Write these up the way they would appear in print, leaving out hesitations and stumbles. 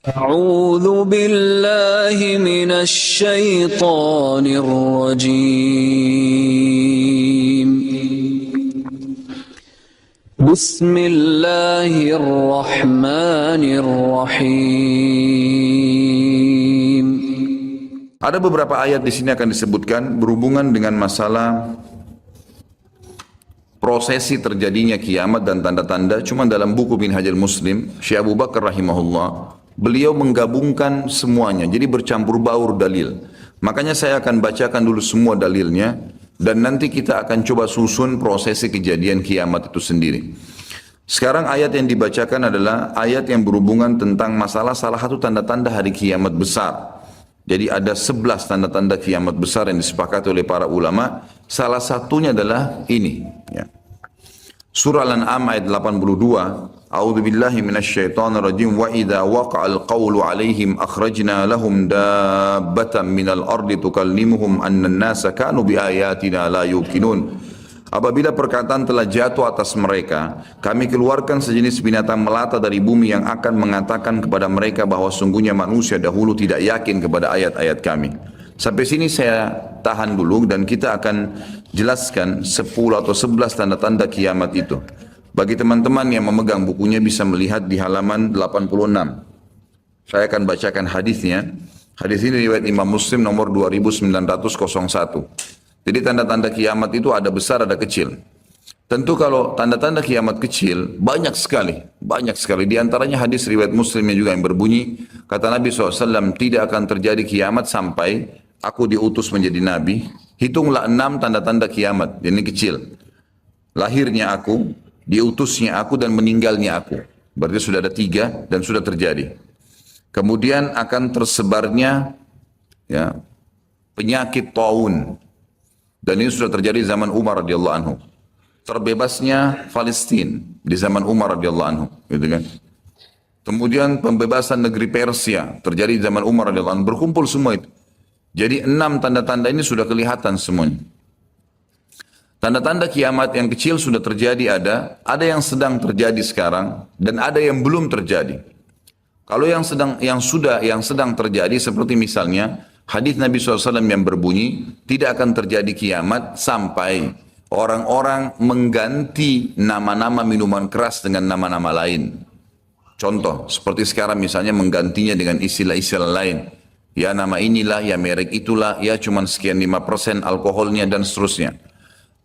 أعوذ بالله من الشيطان الرجيم. بسم الله الرحمن الرحيم. Ada beberapa ayat di sini akan disebutkan berhubungan dengan masalah prosesi terjadinya kiamat dan tanda-tanda. Cuma dalam buku Minhajul Muslim, Syekh Abu Bakar rahimahullah, beliau menggabungkan semuanya, jadi bercampur baur dalil. Makanya saya akan bacakan dulu semua dalilnya, dan nanti kita akan coba susun prosesi kejadian kiamat itu sendiri. Sekarang ayat yang dibacakan adalah ayat yang berhubungan tentang masalah salah satu tanda-tanda hari kiamat besar. Jadi ada 11 tanda-tanda kiamat besar yang disepakati oleh para ulama. Salah satunya adalah ini. Ya. Surah Al-An'am ayat 82. A'udzu billahi minasyaitonir rajim. Wa idza waqa'al qawlu 'alaihim akhrajna lahum dabbatan minal ardi tukallimuhum anna an-nasa kanu biayatina la yuqinun. Apabila perkataan telah jatuh atas mereka, kami keluarkan sejenis binatang melata dari bumi yang akan mengatakan kepada mereka bahwa sungguhnya manusia dahulu tidak yakin kepada ayat-ayat kami. Sampai sini saya tahan dulu dan kita akan jelaskan 10 atau 11 tanda-tanda kiamat itu. Bagi teman-teman yang memegang bukunya bisa melihat di halaman 86. Saya akan bacakan hadisnya. Hadis ini riwayat Imam Muslim nomor 2901. Jadi tanda-tanda kiamat itu ada besar, ada kecil. Tentu kalau tanda-tanda kiamat kecil, banyak sekali. Banyak sekali. Di antaranya hadis riwayat Muslimnya juga yang berbunyi, kata Nabi SAW, tidak akan terjadi kiamat sampai aku diutus menjadi Nabi. Hitunglah 6 tanda-tanda kiamat. Ini kecil. Lahirnya aku, diutusnya aku, dan meninggalnya aku. Berarti sudah ada 3 dan sudah terjadi. Kemudian akan tersebarnya ya, penyakit taun. Dan ini sudah terjadi di zaman Umar radhiyallahu anhu. Terbebasnya Palestina di zaman Umar radhiyallahu anhu, gitu kan. Kemudian pembebasan negeri Persia terjadi di zaman Umar radhiyallahu anhu. Berkumpul semua itu. Jadi 6 tanda-tanda ini sudah kelihatan semuanya. Tanda-tanda kiamat yang kecil sudah terjadi ada yang sedang terjadi sekarang dan ada yang belum terjadi. Kalau yang sedang terjadi seperti misalnya hadis Nabi SAW yang berbunyi, tidak akan terjadi kiamat sampai orang-orang mengganti nama-nama minuman keras dengan nama-nama lain. Contoh, seperti sekarang misalnya menggantinya dengan istilah-istilah lain. Ya nama inilah, ya merek itulah, ya cuman sekian 5% alkoholnya dan seterusnya.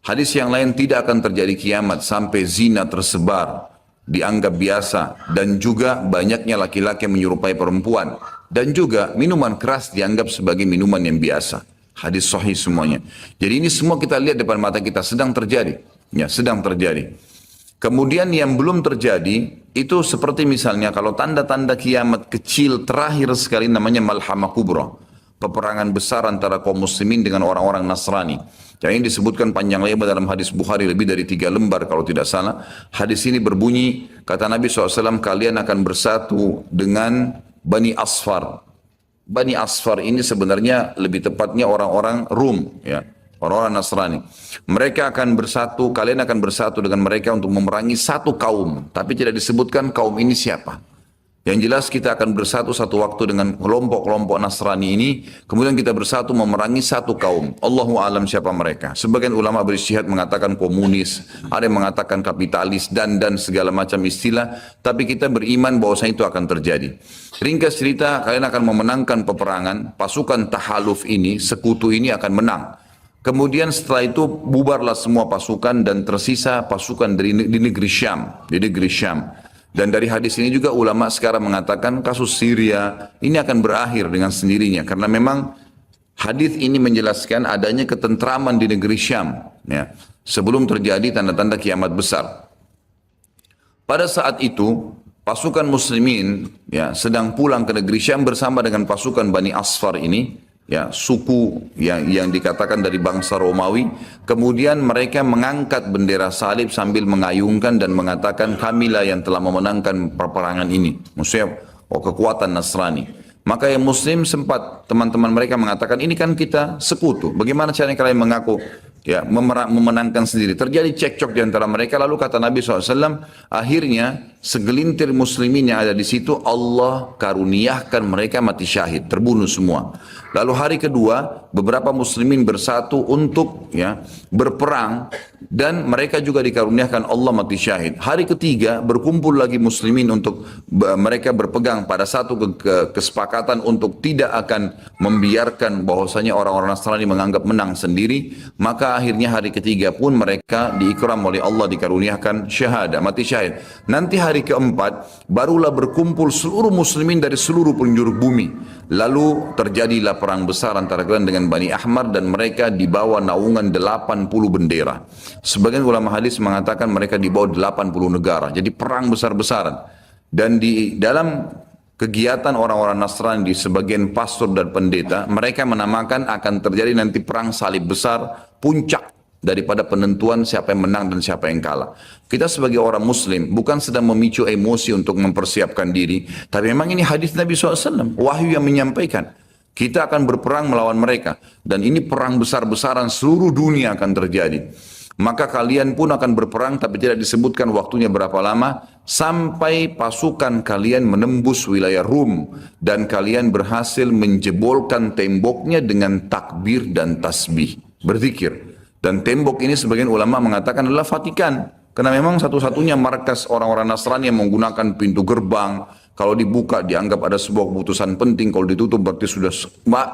Hadis yang lain, tidak akan terjadi kiamat sampai zina tersebar, dianggap biasa, dan juga banyaknya laki-laki yang menyerupai perempuan. Dan juga minuman keras dianggap sebagai minuman yang biasa. Hadis sahih semuanya. Jadi ini semua kita lihat depan mata kita sedang terjadi. Ya, sedang terjadi. Kemudian yang belum terjadi itu seperti misalnya kalau tanda-tanda kiamat kecil terakhir sekali namanya Malhamah Kubra. Peperangan besar antara kaum muslimin dengan orang-orang Nasrani. Yang ini disebutkan panjang lebar dalam hadis Bukhari lebih dari 3 lembar kalau tidak salah. Hadis ini berbunyi, kata Nabi SAW, kalian akan bersatu dengan Bani Asfar. Bani Asfar ini sebenarnya lebih tepatnya orang-orang Rum, ya, orang-orang Nasrani. Mereka akan bersatu, kalian akan bersatu dengan mereka untuk memerangi satu kaum, tapi tidak disebutkan kaum ini siapa. Yang jelas kita akan bersatu satu waktu dengan kelompok-kelompok Nasrani ini, kemudian kita bersatu memerangi satu kaum. Allahu alam siapa mereka. Sebagian ulama beristihad mengatakan komunis, ada yang mengatakan kapitalis dan segala macam istilah, tapi kita beriman bahwasanya itu akan terjadi. Ringkas cerita, kalian akan memenangkan peperangan, pasukan tahaluf ini, sekutu ini akan menang. Kemudian setelah itu bubarlah semua pasukan dan tersisa pasukan di negeri Syam, di negeri Syam. Dan dari hadis ini juga ulama sekarang mengatakan kasus Syria ini akan berakhir dengan sendirinya. Karena memang hadis ini menjelaskan adanya ketentraman di negeri Syam. Ya, sebelum terjadi tanda-tanda kiamat besar. Pada saat itu pasukan muslimin ya, sedang pulang ke negeri Syam bersama dengan pasukan Bani Asfar ini. Ya, suku yang dikatakan dari bangsa Romawi, kemudian mereka mengangkat bendera salib sambil mengayungkan dan mengatakan kamilah yang telah memenangkan peperangan ini. Maksudnya kekuatan Nasrani. Maka yang muslim sempat teman-teman mereka mengatakan ini kan kita sekutu. Bagaimana caranya kalian mengaku ya, memenangkan sendiri. Terjadi cekcok di antara mereka, lalu kata Nabi SAW, akhirnya segelintir muslimin yang ada di situ, Allah karuniakan mereka mati syahid, terbunuh semua. Lalu hari kedua, beberapa muslimin bersatu untuk berperang, dan mereka juga dikaruniakan Allah mati syahid. Hari ketiga, berkumpul lagi muslimin untuk mereka berpegang pada satu kesepakatan untuk tidak akan membiarkan bahwasanya orang-orang Nasrani menganggap menang sendiri. Maka akhirnya hari ketiga pun mereka diikram oleh Allah, dikaruniakan syahadah, mati syahid. Nanti hari keempat, barulah berkumpul seluruh muslimin dari seluruh penjuru bumi. Lalu terjadilah perang besar antara kalian dengan Bani Ahmar, dan mereka dibawa naungan 80 bendera. Sebagian ulama hadis mengatakan mereka dibawa 80 negara. Jadi perang besar-besaran. Dan di dalam kegiatan orang-orang Nasrani di sebagian pastor dan pendeta, mereka menamakan akan terjadi nanti perang salib besar, puncak daripada penentuan siapa yang menang dan siapa yang kalah. Kita sebagai orang muslim bukan sedang memicu emosi untuk mempersiapkan diri, tapi memang ini hadis Nabi SAW, wahyu yang menyampaikan kita akan berperang melawan mereka, dan ini perang besar-besaran seluruh dunia akan terjadi. Maka kalian pun akan berperang, tapi tidak disebutkan waktunya berapa lama, sampai pasukan kalian menembus wilayah Rum, dan kalian berhasil menjebolkan temboknya dengan takbir dan tasbih, berzikir. Dan tembok ini sebagian ulama mengatakan adalah Vatikan. Karena memang satu-satunya markas orang-orang Nasrani yang menggunakan pintu gerbang. Kalau dibuka dianggap ada sebuah keputusan penting. Kalau ditutup berarti sudah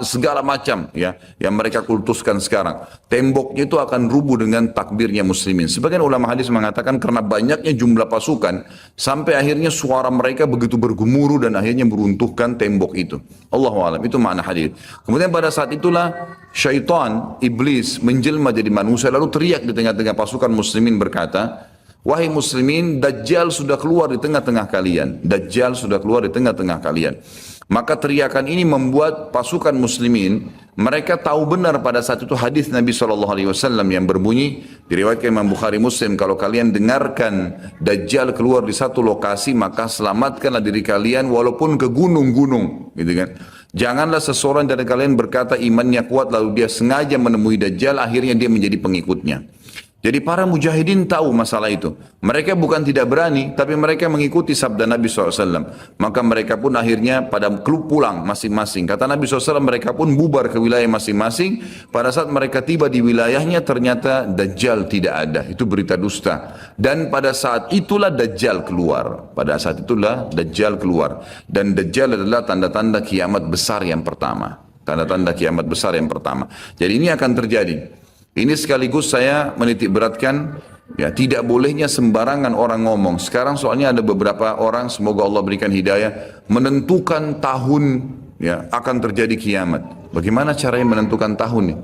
segala macam ya yang mereka kultuskan sekarang. Temboknya itu akan rubuh dengan takbirnya muslimin. Sebagian ulama hadis mengatakan karena banyaknya jumlah pasukan, sampai akhirnya suara mereka begitu bergemuruh dan akhirnya meruntuhkan tembok itu. Allahu a'lam, itu makna hadis. Kemudian pada saat itulah syaitan, iblis menjelma jadi manusia, lalu teriak di tengah-tengah pasukan muslimin berkata, wahai muslimin, Dajjal sudah keluar di tengah-tengah kalian. Dajjal sudah keluar di tengah-tengah kalian. Maka teriakan ini membuat pasukan muslimin, mereka tahu benar pada saat itu hadis Nabi SAW yang berbunyi, diriwayatkan Imam Bukhari Muslim, kalau kalian dengarkan Dajjal keluar di satu lokasi, maka selamatkanlah diri kalian walaupun ke gunung-gunung. Gitu kan. Janganlah seseorang dari kalian berkata imannya kuat lalu dia sengaja menemui Dajjal, akhirnya dia menjadi pengikutnya. Jadi para mujahidin tahu masalah itu. Mereka bukan tidak berani, tapi mereka mengikuti sabda Nabi SAW. Maka mereka pun akhirnya pada klub pulang masing-masing. Kata Nabi SAW, mereka pun bubar ke wilayah masing-masing. Pada saat mereka tiba di wilayahnya, ternyata Dajjal tidak ada. Itu berita dusta. Dan pada saat itulah Dajjal keluar. Pada saat itulah Dajjal keluar. Dan Dajjal adalah tanda-tanda kiamat besar yang pertama. Tanda-tanda kiamat besar yang pertama. Jadi ini akan terjadi. Ini sekaligus saya menitik beratkan, ya tidak bolehnya sembarangan orang ngomong. Sekarang soalnya ada beberapa orang, semoga Allah berikan hidayah, menentukan tahun ya akan terjadi kiamat. Bagaimana caranya menentukan tahun ini?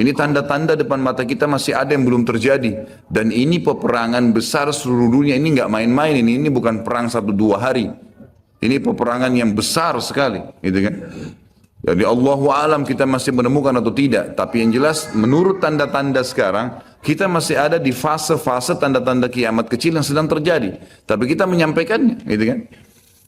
Ini tanda-tanda depan mata kita masih ada yang belum terjadi. Dan ini peperangan besar seluruh dunia, ini nggak main-main, ini bukan perang 1-2 hari. Ini peperangan yang besar sekali, gitu kan? Jadi Allahu alam kita masih menemukan atau tidak. Tapi yang jelas menurut tanda-tanda sekarang, kita masih ada di fase-fase tanda-tanda kiamat kecil yang sedang terjadi. Tapi kita menyampaikannya, gitu kan?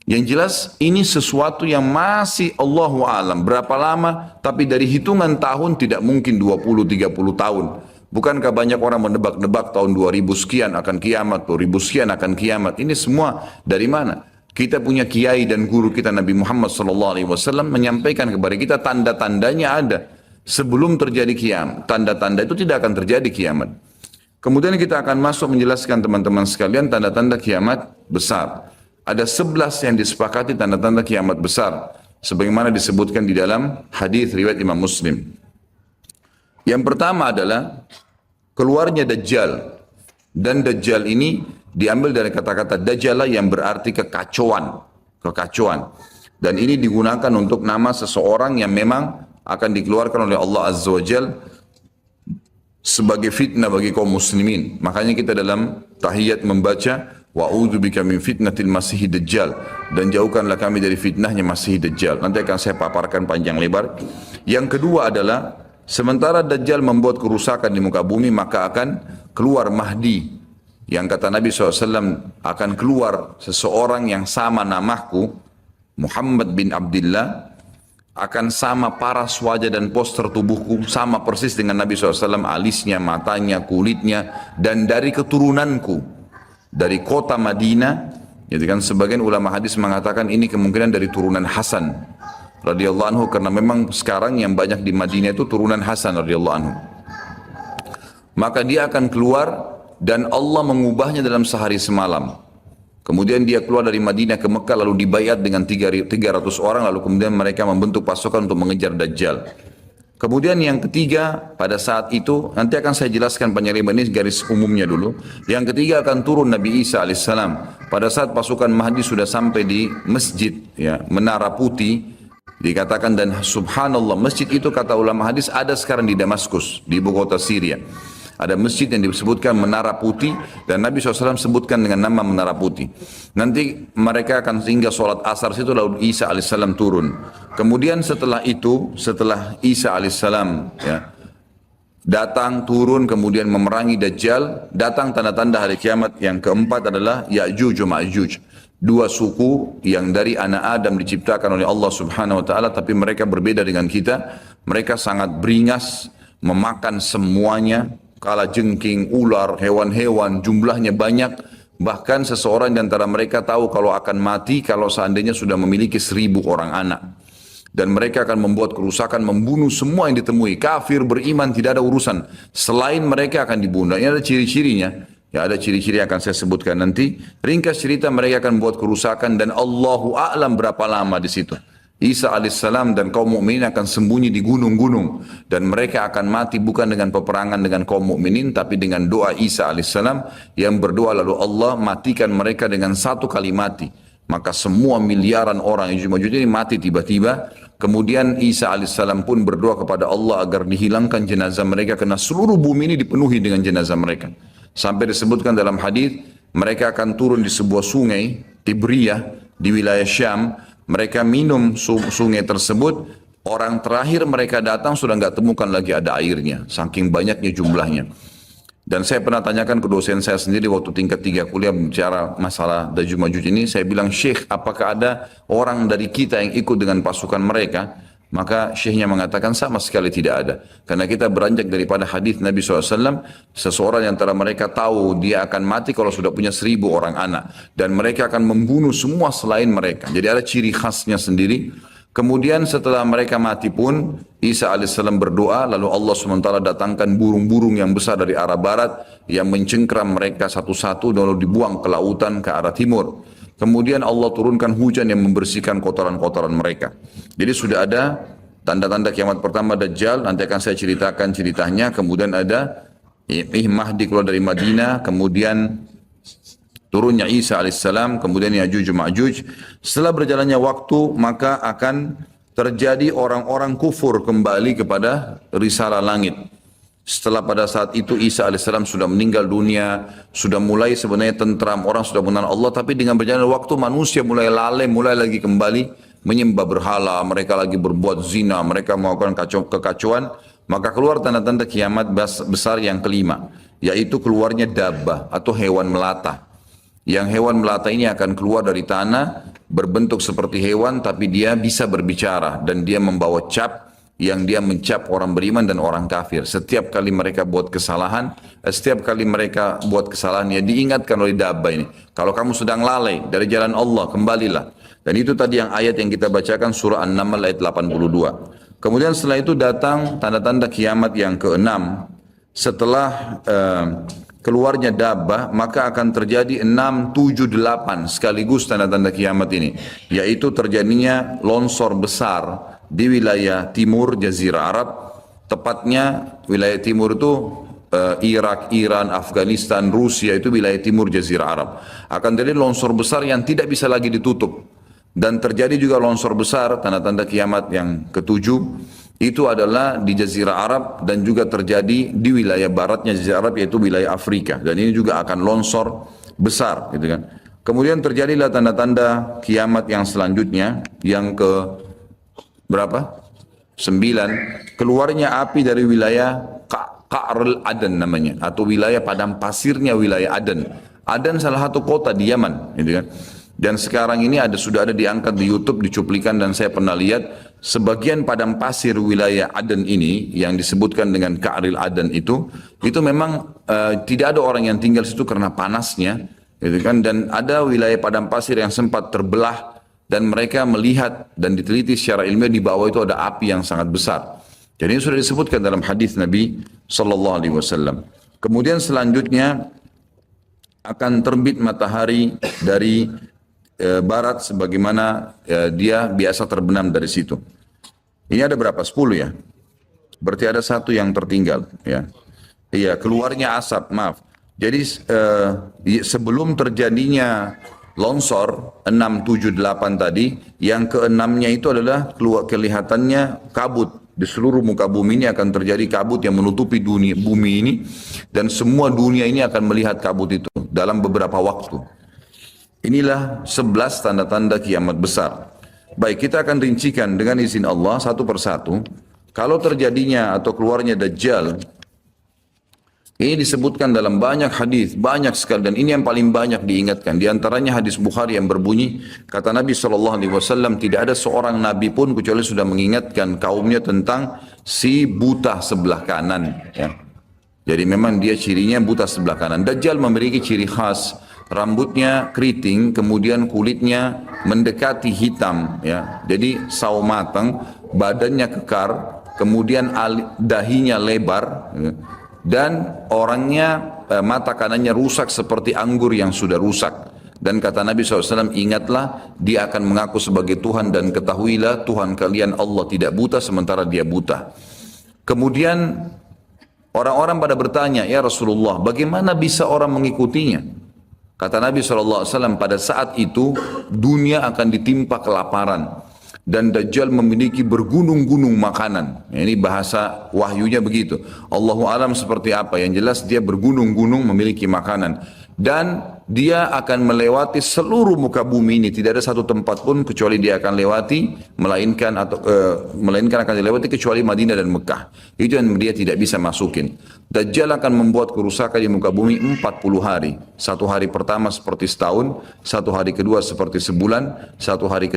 Yang jelas ini sesuatu yang masih Allahu alam. Berapa lama? Tapi dari hitungan tahun tidak mungkin 20-30 tahun. Bukankah banyak orang menebak-nebak tahun 2000 sekian akan kiamat, 2000 sekian akan kiamat. Ini semua dari mana? Kita punya kiai dan guru kita Nabi Muhammad SAW menyampaikan kepada kita tanda-tandanya ada sebelum terjadi kiamat. Tanda-tanda itu tidak akan terjadi kiamat. Kemudian kita akan masuk menjelaskan teman-teman sekalian tanda-tanda kiamat besar. Ada 11 yang disepakati tanda-tanda kiamat besar. Sebagaimana disebutkan di dalam hadis riwayat Imam Muslim. Yang pertama adalah keluarnya Dajjal. Dan Dajjal ini diambil dari kata-kata Dajjal yang berarti kekacauan. Kekacauan. Dan ini digunakan untuk nama seseorang yang memang akan dikeluarkan oleh Allah Azza wa Jal sebagai fitnah bagi kaum muslimin. Makanya kita dalam tahiyat membaca wa'udzubika min fitnatil masihi dajjal, dan jauhkanlah kami dari fitnahnya Masih Dajjal. Nanti akan saya paparkan panjang lebar. Yang kedua adalah sementara Dajjal membuat kerusakan di muka bumi, maka akan keluar Mahdi. Yang kata Nabi SAW, akan keluar seseorang yang sama namaku, Muhammad bin Abdullah, akan sama paras wajah dan poster tubuhku, sama persis dengan Nabi SAW, alisnya, matanya, kulitnya, dan dari keturunanku, dari kota Madinah. Jadi kan sebagian ulama hadis mengatakan ini kemungkinan dari turunan Hasan radhiyallahu anhu, karena memang sekarang yang banyak di Madinah itu turunan Hasan radhiyallahu anhu. Maka dia akan keluar dan Allah mengubahnya dalam sehari semalam. Kemudian dia keluar dari Madinah ke Mekah lalu dibaiat dengan 300 orang, lalu kemudian mereka membentuk pasukan untuk mengejar Dajjal. Kemudian yang ketiga, pada saat itu, nanti akan saya jelaskan penyelidikan ini garis umumnya dulu. Yang ketiga akan turun Nabi Isa alaihissalam. Pada saat pasukan Mahdi sudah sampai di masjid, ya, Menara Putih, dikatakan, dan subhanallah, masjid itu kata ulama hadis ada sekarang di Damaskus, di ibu kota Syria. Ada masjid yang disebutkan Menara Putih dan Nabi SAW sebutkan dengan nama Menara Putih. Nanti mereka akan singgah sholat asar situ lalu Isa alaihissalam turun. Kemudian setelah itu, setelah Isa alaihissalam ya, datang turun kemudian memerangi Dajjal, datang tanda-tanda hari kiamat. Yang keempat adalah Ya'juj wa Ma'juj. Dua suku yang dari anak Adam diciptakan oleh Allah Subhanahu wa taala, tapi mereka berbeda dengan kita. Mereka sangat beringas, memakan semuanya. Kala jengking, ular, hewan-hewan, jumlahnya banyak. Bahkan seseorang di antara mereka tahu kalau akan mati kalau seandainya sudah memiliki 1000 orang anak. Dan mereka akan membuat kerusakan, membunuh semua yang ditemui. Kafir, beriman, tidak ada urusan. Selain mereka akan dibunuh. Ini ada ciri-cirinya. Ya, ada ciri-ciri yang akan saya sebutkan nanti. Ringkas cerita, mereka akan membuat kerusakan dan Allahu a'lam berapa lama di situ. Isa alaihissalam dan kaum mukminin akan sembunyi di gunung-gunung dan mereka akan mati bukan dengan peperangan dengan kaum mukminin tapi dengan doa Isa alaihissalam yang berdoa lalu Allah matikan mereka dengan satu kali mati. Maka semua miliaran orang yang Ya'juj ini mati tiba-tiba. Kemudian Isa alaihissalam pun berdoa kepada Allah agar dihilangkan jenazah mereka karena seluruh bumi ini dipenuhi dengan jenazah mereka. Sampai disebutkan dalam hadis mereka akan turun di sebuah sungai Tibriyah di wilayah Syam. Mereka minum sungai tersebut, orang terakhir mereka datang sudah nggak temukan lagi ada airnya, saking banyaknya jumlahnya. Dan saya pernah tanyakan ke dosen saya sendiri waktu tingkat 3 kuliah bicara masalah Ya'juj Ma'juj ini, saya bilang, Syekh, apakah ada orang dari kita yang ikut dengan pasukan mereka? Maka syekhnya mengatakan sama sekali tidak ada. Karena kita beranjak daripada hadis Nabi SAW, seseorang yang antara mereka tahu dia akan mati kalau sudah punya 1000 orang anak. Dan mereka akan membunuh semua selain mereka. Jadi ada ciri khasnya sendiri. Kemudian setelah mereka mati pun, Isa alaihissalam berdoa, lalu Allah SWT datangkan burung-burung yang besar dari arah barat, yang mencengkram mereka satu-satu, lalu dibuang ke lautan ke arah timur. Kemudian Allah turunkan hujan yang membersihkan kotoran-kotoran mereka. Jadi sudah ada tanda-tanda kiamat pertama Dajjal, nanti akan saya ceritakan ceritanya. Kemudian ada Mahdi keluar dari Madinah, kemudian turunnya Isa alaihissalam, kemudian Ya'juj Ma'juj. Setelah berjalannya waktu, maka akan terjadi orang-orang kufur kembali kepada risalah langit. Setelah pada saat itu Isa alaihissalam sudah meninggal dunia, sudah mulai sebenarnya tentram, orang sudah mengenal Allah, tapi dengan berjalannya waktu manusia mulai lalai, mulai lagi kembali menyembah berhala, mereka lagi berbuat zina, mereka melakukan kekacauan, maka keluar tanda-tanda kiamat besar yang kelima, yaitu keluarnya dabbah atau hewan melata. Yang hewan melata ini akan keluar dari tanah, berbentuk seperti hewan, tapi dia bisa berbicara dan dia membawa cap yang dia mencap orang beriman dan orang kafir. Setiap kali mereka buat kesalahan, ya diingatkan oleh dabbah ini. Kalau kamu sedang lalai dari jalan Allah, kembalilah. Dan itu tadi yang ayat yang kita bacakan surah An-Naml ayat 82. Kemudian setelah itu datang tanda-tanda kiamat yang keenam. Setelah keluarnya dabbah, maka akan terjadi 6, 7, 8 sekaligus tanda-tanda kiamat ini. Yaitu terjadinya longsor besar di wilayah timur Jazirah Arab, tepatnya wilayah timur itu Irak, Iran, Afghanistan, Rusia, itu wilayah timur Jazirah Arab. Akan terjadi longsor besar yang tidak bisa lagi ditutup. Dan terjadi juga longsor besar, tanda-tanda kiamat yang ketujuh, itu adalah di Jazirah Arab dan juga terjadi di wilayah baratnya Jazirah Arab, yaitu wilayah Afrika. Dan ini juga akan longsor besar, gitu kan. Kemudian terjadilah tanda-tanda kiamat yang selanjutnya, yang ke berapa? 9. Keluarnya api dari wilayah Qa'rul Aden namanya, atau wilayah padang pasirnya wilayah Aden. Aden salah satu kota di Yaman, gitu kan. Dan sekarang ini sudah ada diangkat di YouTube, dicuplikan, dan saya pernah lihat sebagian padang pasir wilayah Aden ini yang disebutkan dengan Ka'ril Aden itu memang tidak ada orang yang tinggal situ karena panasnya, gitu kan. Dan ada wilayah padang pasir yang sempat terbelah dan mereka melihat dan diteliti secara ilmiah di bawah itu ada api yang sangat besar. Jadi ini sudah disebutkan dalam hadis Nabi Sallallahu Alaihi Wasallam. Kemudian selanjutnya akan terbit matahari dari barat sebagaimana dia biasa terbenam dari situ. Ini ada berapa? 10 ya? Berarti ada satu yang tertinggal. Ya, iya, keluarnya asap, maaf. Jadi sebelum terjadinya longsor 6, 7, 8 tadi, yang keenamnya itu adalah kelihatannya kabut. Di seluruh muka bumi ini akan terjadi kabut yang menutupi dunia bumi ini, dan semua dunia ini akan melihat kabut itu dalam beberapa waktu. Inilah 11 tanda-tanda kiamat besar. Baik, kita akan rincikan dengan izin Allah satu persatu. Kalau terjadinya atau keluarnya Dajjal, ini disebutkan dalam banyak hadis, banyak sekali, dan ini yang paling banyak diingatkan. Di antaranya hadis Bukhari yang berbunyi, kata Nabi SAW, tidak ada seorang Nabi pun kecuali sudah mengingatkan kaumnya tentang si buta sebelah kanan. Ya. Jadi memang dia cirinya buta sebelah kanan. Dajjal memiliki ciri khas, rambutnya keriting, kemudian kulitnya mendekati hitam. Ya. Jadi sawo matang, badannya kekar, kemudian dahinya lebar, ya. Dan orangnya mata kanannya rusak seperti anggur yang sudah rusak. Dan kata Nabi SAW, ingatlah dia akan mengaku sebagai Tuhan, dan ketahuilah Tuhan kalian Allah tidak buta sementara dia buta. Kemudian orang-orang pada bertanya, ya Rasulullah, bagaimana bisa orang mengikutinya? Kata Nabi SAW, pada saat itu dunia akan ditimpa kelaparan. Dan Dajjal memiliki bergunung-gunung makanan. Ini bahasa wahyunya begitu. Allahu alam seperti apa. Yang jelas dia bergunung-gunung memiliki makanan. Dan dia akan melewati seluruh muka bumi ini. Tidak ada satu tempat pun kecuali dia akan lewati, melainkan akan dilewati kecuali Madinah dan Mekah. Itu yang dia tidak bisa masukin. Dajjal akan membuat kerusakan di muka bumi 40 hari. Satu hari pertama seperti setahun, satu hari kedua seperti sebulan, satu hari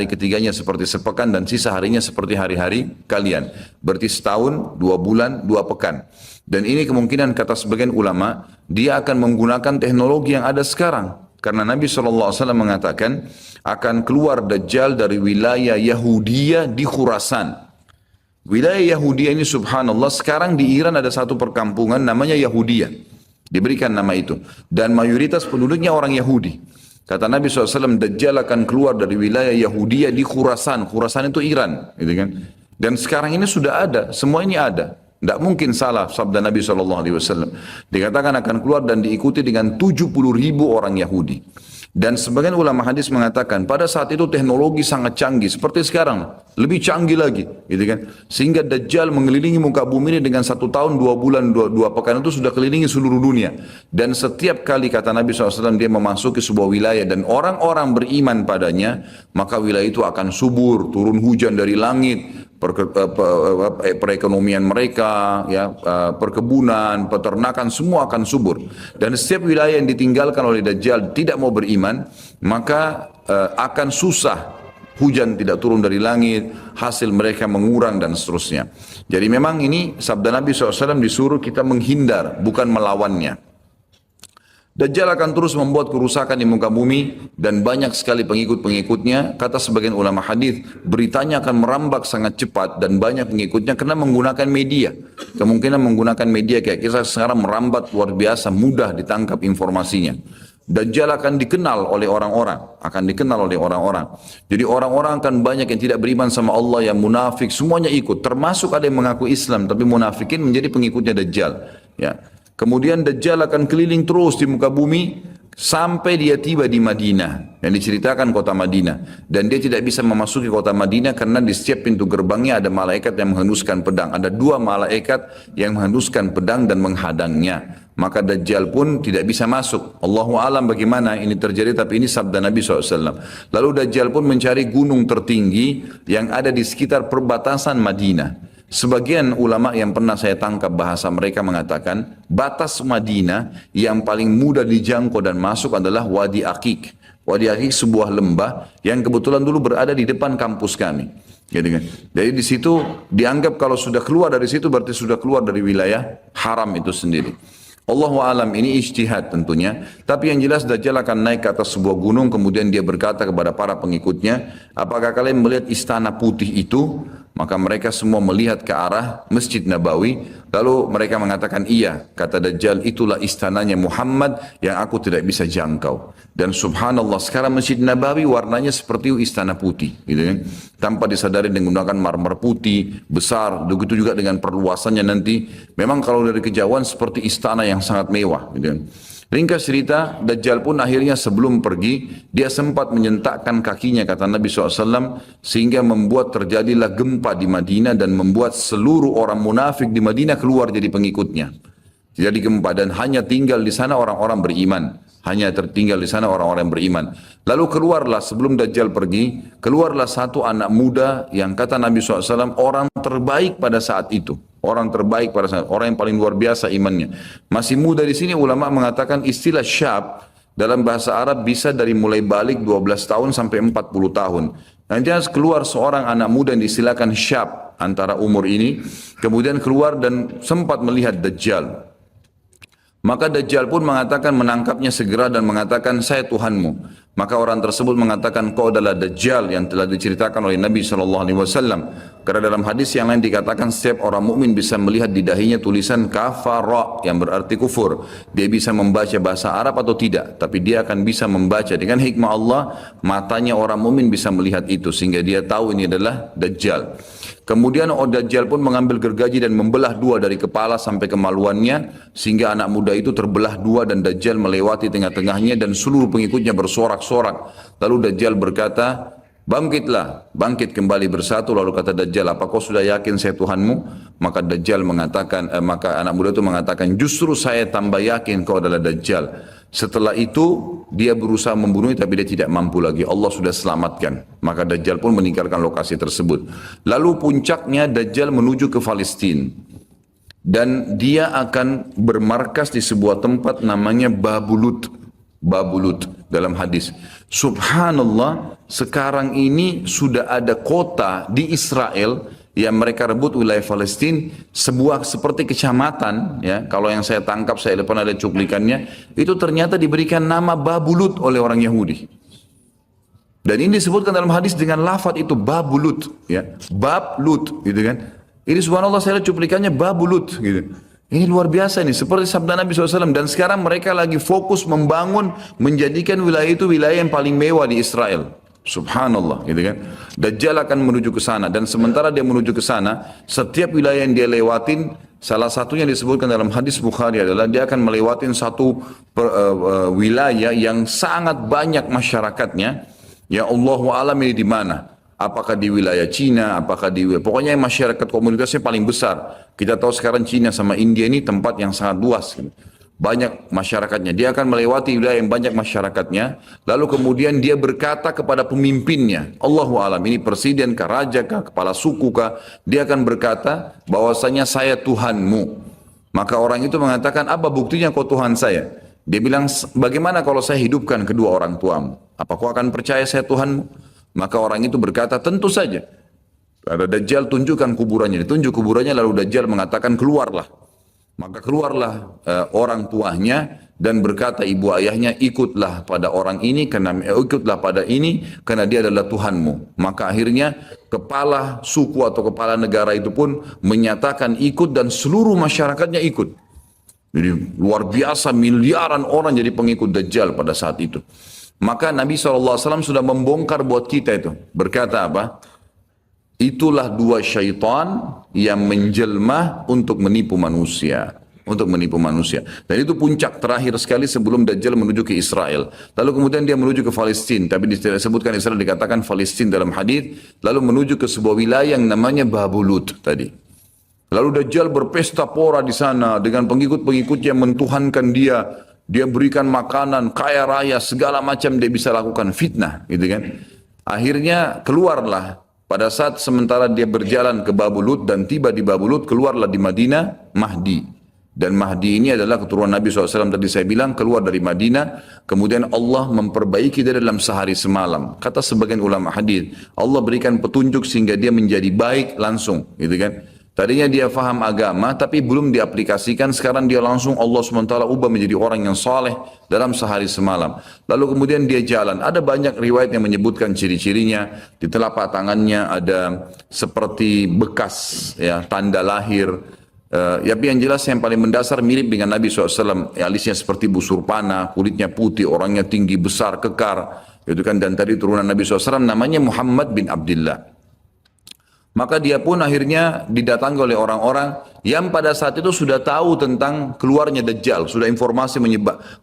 ketiganya seperti sepekan, dan sisa harinya seperti hari-hari kalian. Berarti setahun, 2 bulan, 2 pekan. Dan ini kemungkinan kata sebagian ulama, dia akan menggunakan teknologi yang ada sekarang. Karena Nabi SAW mengatakan, akan keluar Dajjal dari wilayah Yahudiyah di Khurasan. Wilayah Yahudiyah ini subhanallah, sekarang di Iran ada satu perkampungan namanya Yahudiyah. Diberikan nama itu. Dan mayoritas penduduknya orang Yahudi. Kata Nabi SAW, Dajjal akan keluar dari wilayah Yahudiyah di Khurasan. Khurasan itu Iran. Gitu kan? Dan sekarang ini sudah ada, semua ini ada. Tidak mungkin salah sabda Nabi SAW. Dikatakan akan keluar dan diikuti dengan 70.000 orang Yahudi. Dan sebagian ulama hadis mengatakan pada saat itu teknologi sangat canggih seperti sekarang, lebih canggih lagi, gitu kan? Sehingga Dajjal mengelilingi muka bumi ini dengan 1 tahun 2 bulan 2 pekan itu sudah kelilingi seluruh dunia. Dan setiap kali kata Nabi SAW dia memasuki sebuah wilayah dan orang-orang beriman padanya, maka wilayah itu akan subur, turun hujan dari langit. Perekonomian mereka, ya, perkebunan, peternakan, semua akan subur. Dan setiap wilayah yang ditinggalkan oleh Dajjal tidak mau beriman, maka akan susah, hujan tidak turun dari langit, hasil mereka mengurang dan seterusnya. Jadi memang ini sabda Nabi SAW disuruh kita menghindar, bukan melawannya. Dajjal akan terus membuat kerusakan di muka bumi dan banyak sekali pengikut-pengikutnya. Kata sebagian ulama hadis, beritanya akan merambak sangat cepat dan banyak pengikutnya karena menggunakan media. Kemungkinan menggunakan media kayak kita sekarang merambat luar biasa, mudah ditangkap informasinya. Dajjal akan dikenal oleh orang-orang, Jadi orang-orang akan banyak yang tidak beriman sama Allah, yang munafik, semuanya ikut. Termasuk ada yang mengaku Islam tapi munafikin menjadi pengikutnya Dajjal. Ya. Kemudian Dajjal akan keliling terus di muka bumi sampai dia tiba di Madinah. Yang diceritakan kota Madinah. Dan dia tidak bisa memasuki kota Madinah karena di setiap pintu gerbangnya ada malaikat yang menghenduskan pedang. Ada 2 malaikat yang menghenduskan pedang dan menghadangnya. Maka Dajjal pun tidak bisa masuk. Allahu alam bagaimana ini terjadi, tapi ini sabda Nabi SAW. Lalu Dajjal pun mencari gunung tertinggi yang ada di sekitar perbatasan Madinah. Sebagian ulama yang pernah saya tangkap bahasa mereka mengatakan batas Madinah yang paling mudah dijangkau dan masuk adalah Wadi Aqiq. Wadi Aqiq sebuah lembah yang kebetulan dulu berada di depan kampus kami. Gitu kan. Jadi di situ dianggap kalau sudah keluar dari situ berarti sudah keluar dari wilayah haram itu sendiri. Allahu alam, ini ijtihad tentunya. Tapi yang jelas Dajjal akan naik ke atas sebuah gunung, kemudian dia berkata kepada para pengikutnya, apakah kalian melihat istana putih itu? Maka mereka semua melihat ke arah Masjid Nabawi. Lalu mereka mengatakan iya. Kata Dajjal, itulah istananya Muhammad yang aku tidak bisa jangkau. Dan subhanallah sekarang Masjid Nabawi warnanya seperti istana putih. Gitu kan? Tanpa disadari menggunakan marmer putih, besar. Begitu juga dengan perluasannya nanti. Memang kalau dari kejauhan seperti istana yang sangat mewah. Gitu kan? Ringkas cerita, Dajjal pun akhirnya sebelum pergi, dia sempat menyentakkan kakinya, kata Nabi SAW, sehingga membuat terjadilah gempa di Madinah dan membuat seluruh orang munafik di Madinah keluar jadi pengikutnya. Jadi gempa dan hanya tinggal di sana orang-orang beriman. Hanya tertinggal di sana orang-orang beriman. Lalu keluarlah sebelum Dajjal pergi, keluarlah satu anak muda yang kata Nabi SAW orang terbaik pada saat itu. Orang terbaik pada saat, orang yang paling luar biasa imannya. Masih muda di sini ulama mengatakan istilah syab dalam bahasa Arab bisa dari mulai balik 12 tahun sampai 40 tahun. Nanti keluar seorang anak muda yang diistilahkan syab antara umur ini, kemudian keluar dan sempat melihat Dajjal. Maka Dajjal pun mengatakan menangkapnya segera dan mengatakan saya Tuhanmu. Maka orang tersebut mengatakan kau adalah Dajjal yang telah diceritakan oleh Nabi SAW. Karena dalam hadis yang lain dikatakan setiap orang mukmin bisa melihat di dahinya tulisan kafara yang berarti kufur. Dia bisa membaca bahasa Arab atau tidak, tapi dia akan bisa membaca dengan hikmah Allah. Matanya orang mukmin bisa melihat itu sehingga dia tahu ini adalah Dajjal. Kemudian Dajjal pun mengambil gergaji dan membelah dua dari kepala sampai kemaluannya sehingga anak muda itu terbelah dua dan Dajjal melewati tengah-tengahnya dan seluruh pengikutnya bersorak-sorak. Lalu Dajjal berkata, bangkitlah, bangkit kembali bersatu. Lalu kata Dajjal, apa kau sudah yakin saya Tuhanmu? Maka Dajjal mengatakan, maka anak muda itu mengatakan, justru saya tambah yakin kau adalah Dajjal. Setelah itu dia berusaha membunuhnya tapi dia tidak mampu lagi. Allah sudah selamatkan. Maka Dajjal pun meninggalkan lokasi tersebut. Lalu puncaknya Dajjal menuju ke Palestina. Dan dia akan bermarkas di sebuah tempat namanya Babulut. Babulut dalam hadis. Subhanallah, sekarang ini sudah ada kota di Israel yang mereka rebut wilayah Palestina, sebuah seperti kecamatan, ya. Kalau yang saya tangkap, saya depan ada cuplikannya, itu ternyata diberikan nama Babulut oleh orang Yahudi. Dan ini disebutkan dalam hadis dengan lafaz itu Babulut, ya, Bablut, gitu kan. Ini subhanallah saya lihat cuplikannya Babulut, gitu. Ini luar biasa ini, seperti sabda Nabi SAW. Dan sekarang mereka lagi fokus membangun, menjadikan wilayah itu wilayah yang paling mewah di Israel. Subhanallah, gitu kan. Dajjal akan menuju ke sana dan sementara dia menuju ke sana, setiap wilayah yang dia lewatin, salah satunya disebutkan dalam hadis Bukhari adalah dia akan melewatin satu wilayah yang sangat banyak masyarakatnya. Ya Allahu alam ini di mana? Apakah di wilayah Cina, apakah di pokoknya masyarakat komunitasnya paling besar. Kita tahu sekarang Cina sama India ini tempat yang sangat luas, gitu. Banyak masyarakatnya, dia akan melewati wilayah yang banyak masyarakatnya, lalu kemudian dia berkata kepada pemimpinnya, Allahu alam, ini presiden kah, raja kah, kepala suku kah, dia akan berkata bahwasanya saya Tuhanmu. Maka orang itu mengatakan, apa buktinya kau Tuhan saya? Dia bilang, bagaimana kalau saya hidupkan kedua orang tuamu? Apa kau akan percaya saya Tuhanmu? Maka orang itu berkata, tentu saja. Ada Dajjal, tunjukkan kuburannya, ditunjuk kuburannya, lalu Dajjal mengatakan keluarlah. Maka keluarlah orang tuanya dan berkata ibu ayahnya, ikutlah pada orang ini karena ikutlah pada ini karena dia adalah Tuhanmu. Maka akhirnya kepala suku atau kepala negara itu pun menyatakan ikut dan seluruh masyarakatnya ikut. Jadi luar biasa, miliaran orang jadi pengikut Dajjal pada saat itu. Maka Nabi SAW sudah membongkar buat kita itu. Berkata apa? Itulah dua syaitan yang menjelma untuk menipu manusia. Untuk menipu manusia. Dan itu puncak terakhir sekali sebelum Dajjal menuju ke Israel. Lalu kemudian dia menuju ke Palestina. Tapi disebutkan Israel, dikatakan Palestina dalam hadis. Lalu menuju ke sebuah wilayah yang namanya Babulut tadi. Lalu Dajjal berpesta pora di sana dengan pengikut-pengikutnya yang mentuhankan dia. Dia berikan makanan, kaya raya, segala macam dia bisa lakukan, fitnah, gitu kan. Akhirnya keluarlah. Pada saat sementara dia berjalan ke Babulut dan tiba di Babulut, keluarlah di Madinah Mahdi. Dan Mahdi ini adalah keturunan Nabi SAW tadi saya bilang, keluar dari Madinah, kemudian Allah memperbaiki dia dalam sehari semalam. Kata sebagian ulama hadis, Allah berikan petunjuk sehingga dia menjadi baik langsung, gitu kan. Tadinya dia faham agama tapi belum diaplikasikan, sekarang dia langsung Allah SWT ubah menjadi orang yang saleh dalam sehari semalam. Lalu kemudian dia jalan. Ada banyak riwayat yang menyebutkan ciri-cirinya. Di telapak tangannya ada seperti bekas ya, tanda lahir. Tapi yang jelas yang paling mendasar mirip dengan Nabi SAW. Alisnya seperti busur panah, kulitnya putih, orangnya tinggi, besar, kekar. Gitu kan. Dan tadi turunan Nabi SAW namanya Muhammad bin Abdullah. Maka dia pun akhirnya didatangi oleh orang-orang yang pada saat itu sudah tahu tentang keluarnya Dajjal, sudah informasi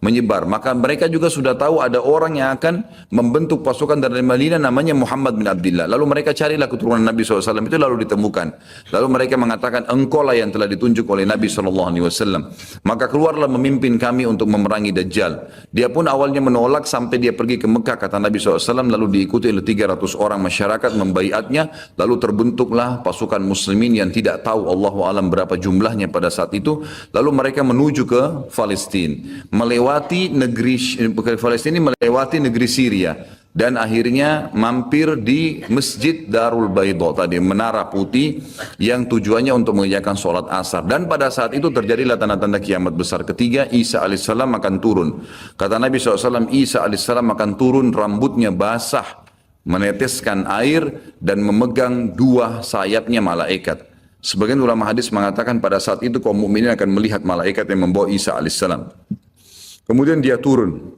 menyebar. Maka mereka juga sudah tahu ada orang yang akan membentuk pasukan dari Madinah namanya Muhammad bin Abdullah. Lalu mereka carilah keturunan Nabi SAW itu lalu ditemukan. Lalu mereka mengatakan engkau lah yang telah ditunjuk oleh Nabi SAW. Maka keluarlah memimpin kami untuk memerangi Dajjal. Dia pun awalnya menolak sampai dia pergi ke Mekah kata Nabi SAW. Lalu diikuti oleh 300 orang masyarakat membaiatnya. Lalu terbentuklah pasukan muslimin yang tidak tahu Allahu alam berapa jumlahnya pada saat itu. Lalu mereka menuju ke Palestina, melewati negeri Palestina, melewati negeri Syria, dan akhirnya mampir di Masjid Darul Baidha tadi, menara putih yang tujuannya untuk mengerjakan sholat asar. Dan pada saat itu terjadilah tanda-tanda kiamat besar ketiga. Isa alaihissalam akan turun. Kata Nabi SAW, Isa alaihissalam akan turun, rambutnya basah, meneteskan air dan memegang dua sayapnya malaikat. Sebagian ulama hadis mengatakan pada saat itu kaum mukminin akan melihat malaikat yang membawa Isa alaihissalam. Kemudian dia turun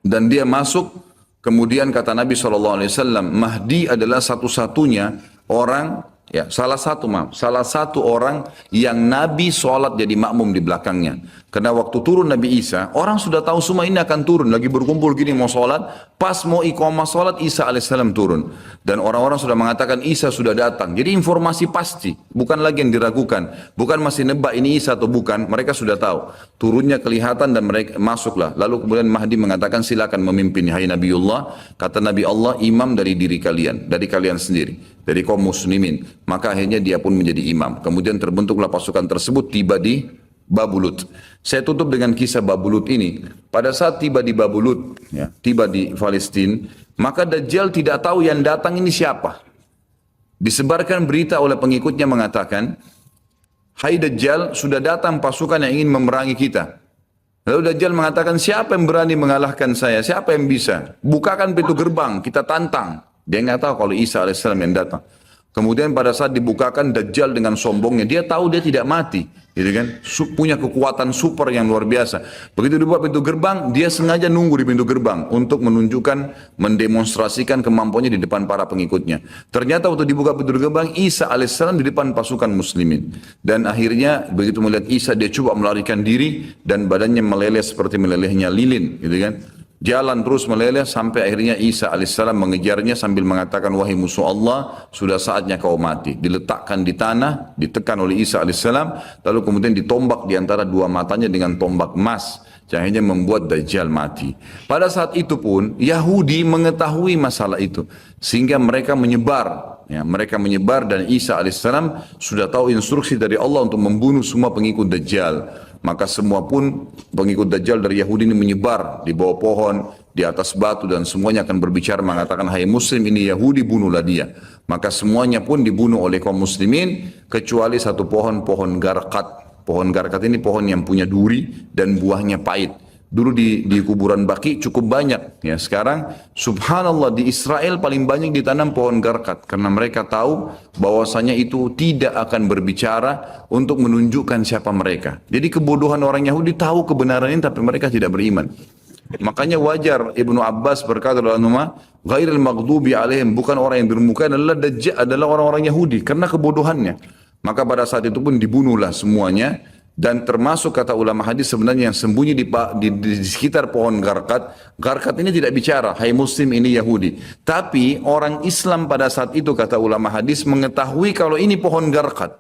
dan dia masuk. Kemudian kata Nabi SAW, Mahdi adalah satu-satunya orang, ya salah satu orang yang Nabi sholat jadi makmum di belakangnya. Karena waktu turun Nabi Isa, orang sudah tahu semua ini akan turun, lagi berkumpul gini mau sholat, pas mau iqamah sholat Isa alaihissalam turun. Dan orang-orang sudah mengatakan Isa sudah datang. Jadi informasi pasti, bukan lagi yang diragukan, bukan masih nebak ini Isa atau bukan, mereka sudah tahu. Turunnya kelihatan dan mereka masuklah. Lalu kemudian Mahdi mengatakan silakan memimpin, hai Nabiullah. Kata Nabi Allah, imam dari diri kalian, dari kalian sendiri, dari kaum muslimin. Maka akhirnya dia pun menjadi imam. Kemudian terbentuklah pasukan tersebut, tiba di Babulut. Saya tutup dengan kisah Babulut ini. Pada saat tiba di Babulut, ya, tiba di Palestina, maka Dajjal tidak tahu yang datang ini siapa. Disebarkan berita oleh pengikutnya mengatakan, hai Dajjal, sudah datang pasukan yang ingin memerangi kita. Lalu Dajjal mengatakan, siapa yang berani mengalahkan saya? Siapa yang bisa? Bukakan pintu gerbang, kita tantang. Dia nggak tahu kalau Isa alaihissalam yang datang. Kemudian pada saat dibukakan, Dajjal dengan sombongnya, dia tahu dia tidak mati, gitu kan? Punya kekuatan super yang luar biasa. Begitu dibuka pintu gerbang, dia sengaja nunggu di pintu gerbang untuk menunjukkan, mendemonstrasikan kemampuannya di depan para pengikutnya. Ternyata waktu dibuka pintu gerbang, Isa alaihissalam di depan pasukan muslimin. Dan akhirnya begitu melihat Isa, dia coba melarikan diri dan badannya meleleh seperti melelehnya lilin, gitu kan? Jalan terus meleleh sampai akhirnya Isa alaihissalam mengejarnya sambil mengatakan, wahai musuh Allah, sudah saatnya kau mati. Diletakkan di tanah, ditekan oleh Isa alaihissalam, lalu kemudian ditombak di antara dua matanya dengan tombak emas, yang akhirnya membuat Dajjal mati. Pada saat itu pun Yahudi mengetahui masalah itu, sehingga mereka menyebar. Ya, mereka menyebar dan Isa alaihissalam sudah tahu instruksi dari Allah untuk membunuh semua pengikut Dajjal. Maka semua pun pengikut Dajjal dari Yahudi ini menyebar di bawah pohon, di atas batu, dan semuanya akan berbicara mengatakan, hai muslim ini Yahudi, bunuhlah dia. Maka semuanya pun dibunuh oleh kaum muslimin kecuali satu pohon, pohon garkat. Pohon garkat ini pohon yang punya duri dan buahnya pahit. Dulu di kuburan Baqi cukup banyak. Ya, sekarang subhanallah di Israel paling banyak ditanam pohon garkat. Karena mereka tahu bahwasanya itu tidak akan berbicara untuk menunjukkan siapa mereka. Jadi kebodohan orang Yahudi tahu kebenaran ini tapi mereka tidak beriman. Makanya wajar Ibnu Abbas berkata dalam nama ghairil maghdubi alaihim, bukan orang yang durmuka adalah orang-orang Yahudi karena kebodohannya. Maka pada saat itu pun dibunuhlah semuanya. Dan termasuk kata ulama hadis sebenarnya yang sembunyi di sekitar pohon garkat. Garkat ini tidak bicara, hai muslim ini Yahudi. Tapi orang Islam pada saat itu kata ulama hadis mengetahui kalau ini pohon garkat.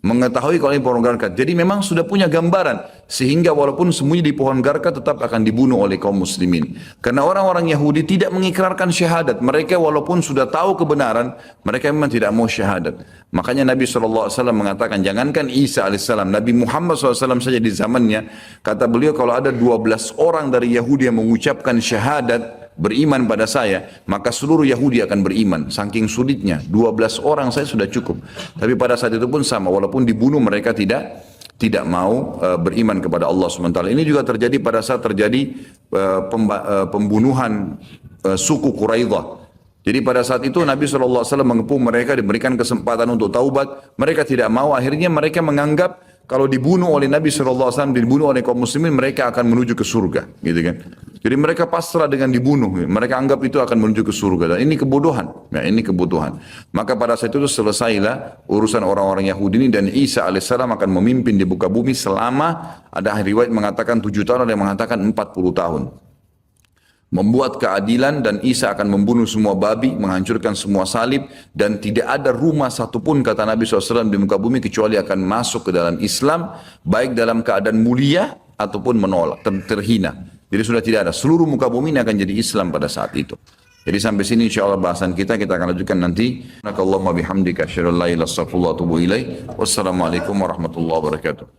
Mengetahui kalau ini pohon garka. Jadi memang sudah punya gambaran. Sehingga walaupun sembunyi di pohon garka tetap akan dibunuh oleh kaum muslimin. Karena orang-orang Yahudi tidak mengikrarkan syahadat. Mereka walaupun sudah tahu kebenaran, mereka memang tidak mau syahadat. Makanya Nabi SAW mengatakan, jangankan Isa AS, Nabi Muhammad SAW saja di zamannya, kata beliau kalau ada 12 orang dari Yahudi yang mengucapkan syahadat, beriman pada saya, maka seluruh Yahudi akan beriman. Saking sulitnya, 12 orang saya sudah cukup. Tapi pada saat itu pun sama, walaupun dibunuh mereka tidak mau beriman kepada Allah SWT. Ini juga terjadi pada saat terjadi pembunuhan suku Quraidah. Jadi pada saat itu Nabi SAW mengepung mereka, diberikan kesempatan untuk taubat. Mereka tidak mau, akhirnya mereka menganggap kalau dibunuh oleh Nabi SAW, dibunuh oleh kaum muslimin, mereka akan menuju ke surga. Gitu kan? Jadi mereka pasrah dengan dibunuh. Mereka anggap itu akan menuju ke surga. Dan ini kebodohan. Ya, ini kebodohan. Maka pada saat itu selesailah urusan orang-orang Yahudi ini, dan Isa AS akan memimpin di muka bumi selama, ada riwayat mengatakan 7 tahun, ada yang mengatakan 40 tahun. Membuat keadilan, dan Isa akan membunuh semua babi, menghancurkan semua salib, dan tidak ada rumah satupun kata Nabi SAW di muka bumi kecuali akan masuk ke dalam Islam, baik dalam keadaan mulia ataupun menolak, terhina. Jadi sudah tidak ada, seluruh muka bumi ini akan jadi Islam pada saat itu. Jadi sampai sini insya Allah bahasan kita akan lanjutkan nanti. Allahumma bihamdika asyhadu an la ilaha illa anta astaghfiruka wa atubu ilaik. Wassalamualaikum warahmatullahi wabarakatuh.